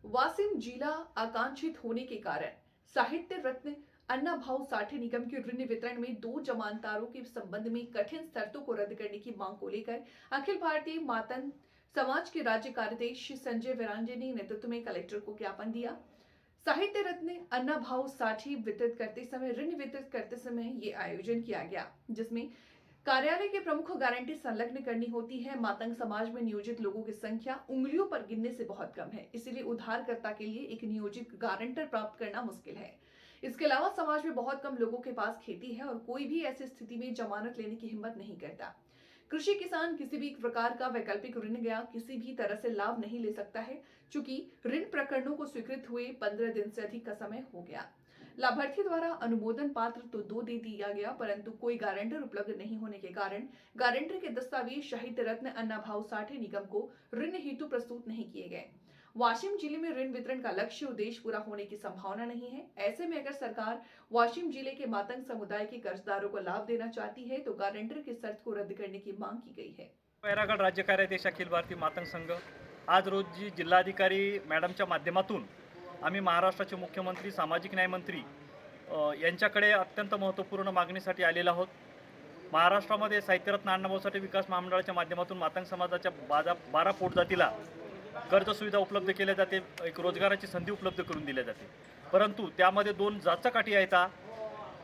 वासिम जिला आकांक्षित होने के कारण साहित्य रत्न अन्ना भाऊ साठे निगम के ऋण वितरण में 2 जमानतदारों के संबंध में कठिन शर्तों को रद्द करने की मांग को लेकर अखिल भारतीय मातंग समाज के राज्य कार्याध्यक्ष संजय विरांजे ने नेतृत्व में कलेक्टर को ज्ञापन दिया। साहित्य रत्न अन्ना भाऊ साठे वितरित करते समय ऋण वितरित करते समय ये आयोजन किया गया, जिसमें कार्यालय के प्रमुख को गारंटी संलग्न करनी होती है। मातंग समाज में नियोजित लोगों की संख्या उंगलियों पर गिनने से बहुत कम है, इसलिए उधारकर्ता के लिए एक नियोजित गारंटर प्राप्त करना मुश्किल है। इसके अलावा समाज में बहुत कम लोगों के पास खेती है और कोई भी ऐसी स्थिति में जमानत लेने की हिम्मत नहीं करता। कृषि किसान किसी भी प्रकार का वैकल्पिक ऋण या किसी भी तरह से लाभ नहीं ले सकता है, चूंकि ऋण प्रकरणों को स्वीकृत हुए 15 दिन से अधिक का समय हो गया। लाभार्थी द्वारा अनुमोदन पात्र तो 2 दे दिया गया, परंतु कोई गारंटर उपलब्ध नहीं होने के कारण गारंटर के दस्तावेज साहित्य रत्न अन्ना भाऊ साठे निगम को ऋण हेतु प्रस्तुत नहीं किए गए। वाशिम जिले में ऋण वितरण का लक्ष्य उद्देश्य पूरा होने की संभावना नहीं है। ऐसे में अगर सरकार वाशिम जिले के मातंग समुदाय के कर्जदारों को लाभ देना चाहती है तो गारंटर की शर्त को रद्द करने की मांग की गई है। पैरागड राज्य कार्याध्यक्ष अखिल भारतीय मातंग संघ आज रोजी जिल्हाधिकारी मॅडमच्या माध्यमातून आम्ही महाराष्ट्राचे मुख्यमंत्री सामाजिक न्याय मंत्री यांच्याकडे अत्यंत महत्त्वपूर्ण मागणीसाठी आलेलो आहोत। महाराष्ट्रामध्ये साहित्यरत्न अण्णाभाऊ साठे विकास महामंडळाच्या माध्यमातून मातंग समाजाच्या 12 पोटजातीला कर्ज सुविधा उपलब्ध केल्या जाते, एक रोजगाराची संधी उपलब्ध करून दिल्या जाते, परंतु त्यामध्ये 2 जाचकाठी आहेत।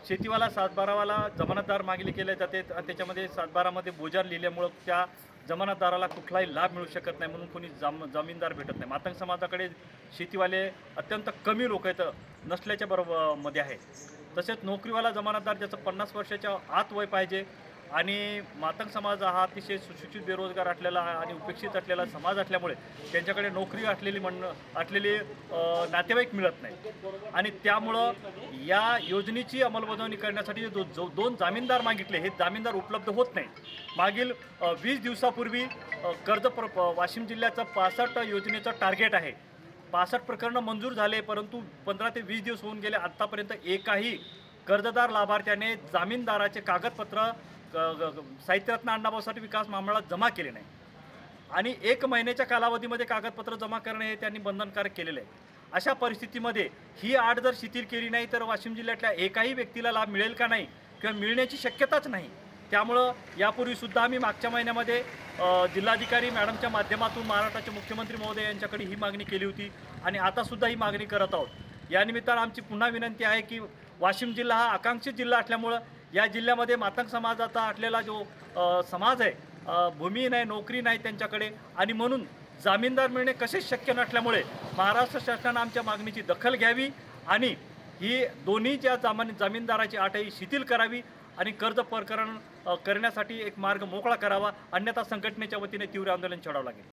शेतीवाला 7/12वाला जमानतदार मागणी केले जाते आणि त्याच्यामध्ये 7/12मध्ये बोजा लिहिल्यामुळे त्या जमानतदाराला कुठलाही लाभ मिळू शकत नाही, म्हणून कोणी जमीनदार भेटत नाही। मातंग समाजाकडे शेतीवाले अत्यंत कमी लोक आहेत, नसल्याच्या मध्ये आहे। तसेच नोकरीवाला जमानतदार ज्याचं 50 वर्षाच्या आत वय पाहिजे आणि मातंग समाज हा अतिशय सुशिक्षित बेरोजगार असलेला आणि उपेक्षित असलेला समाज असल्यामुळे त्यांच्याकडे नोकरी असलेली नातेवाईक मिळत नाही आणि त्यामुळं या योजनेची अंमलबजावणी करण्यासाठी 2 जामीनदार मागितले, हे जामीनदार उपलब्ध होत नाही। मागील 20 दिवसापूर्वी वाशिम जिल्ह्याचं 65 योजनेचं टार्गेट आहे। 65 प्रकरणं मंजूर झाले, परंतु 15 ते 20 दिवस होऊन गेले, आत्तापर्यंत एकाही कर्जदार लाभार्थ्याने जामीनदाराचे कागदपत्र साहित्यरत्न अण्णाभाऊ साठे विकास महामंडळात जमा केले नाही आणि 1 महिन्याच्या कालावधीमध्ये कागदपत्र जमा करणे हे त्यांनी बंधनकारक केलेले आहे। अशा परिस्थितीमध्ये ही अट जर शिथिल केली नाही तर वाशिम जिल्ह्यातल्या एकाही व्यक्तीला लाभ मिळेल का नाही किंवा मिळण्याची शक्यताच नाही। त्यामुळं यापूर्वीसुद्धा आम्ही मागच्या महिन्यामध्ये जिल्हाधिकारी मॅडमच्या माध्यमातून महाराष्ट्राचे मुख्यमंत्री महोदय यांच्याकडे ही मागणी केली होती आणि आतासुद्धा ही मागणी करत आहोत। या निमित्तानं आमची पुन्हा विनंती आहे की वाशिम जिल्हा हा आकांक्षित जिल्हा असल्यामुळं या जिल्ह्यामध्ये मातंग समाजाचा असलेला जो समाज आहे, भूमी नाही, नोकरी नाही त्यांच्याकडे, आणि म्हणून जामीनदार मिळणे कसेच शक्य नसल्यामुळे महाराष्ट्र शासनानं आमच्या मागणीची दखल घ्यावी आणि ही दोन्ही ज्या जामीनदाराची अटही शिथिल करावी आणि कर्ज प्रकरण करण्यासाठी एक मार्ग मोकळा करावा, अन्यथा संघटनेच्या वतीने तीव्र आंदोलन छेडावं लागेल।